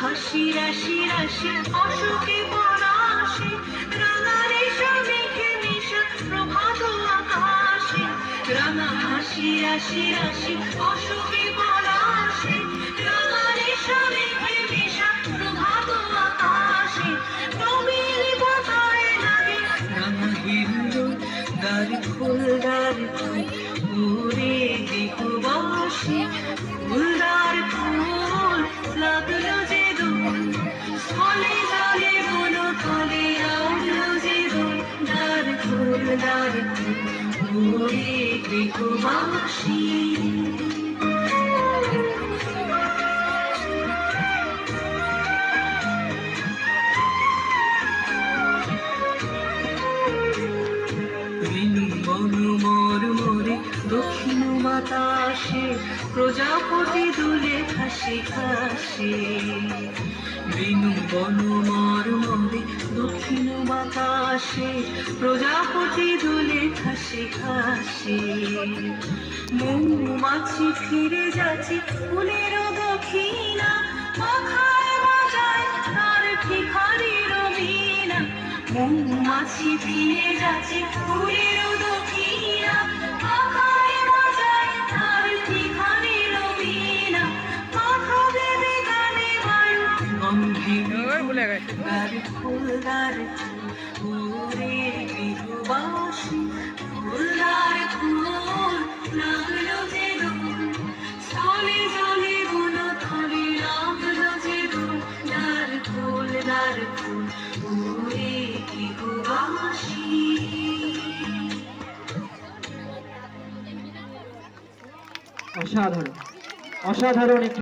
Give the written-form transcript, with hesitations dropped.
হাসি রাশি রাশি অশোকে পলাশে, রাঙা রেশা মেঘে মিশা প্রভাত আকাশে। রাঙা হাসি রাশি রাশি অশোকে পলাশে, রাঙা রেশা মেঘে মিশা প্রভাত আকাশে। নবীন পথায় লাগে রাঙা হিন্দোল, দ্বার খোল দ্বার খোল ওরে দেহবাসী। ফুলদার ফুল লাগলো যে দোল, স্থলে জলে বন তলে লাগলো যে দোল। দ্বার খোল ওরে দেহবাসী। দক্ষিণ বাতাসে প্রজাপতি দুলে খাসি খাসে। বিনু বন মর্মরে দক্ষিণ বাতাসে প্রজাপতি দুলে খাসি খাসে। মৌমাছি ফিরে যাচ্ছে ফুলের দক্ষিণা, পাখায় বাজায় তার ভিখারির বীণা। মৌমাছি ফিরে যাচ্ছে ফুলের দক্ষিণা, পাখায় বাজায় তার ভিখারির বীণা। পাখা দেবে গানে বায়ু গম্ভীর দ্বার খোল দ্বার খোল ওরে গৃহবাসী। ফুলদার ফুল লাগলো যে দোল, স্থলে জলে বন তলে লাগলো যে দোল। দ্বার খোল ওরে গৃহবাসী। অসাধারণ অসাধারণ একটি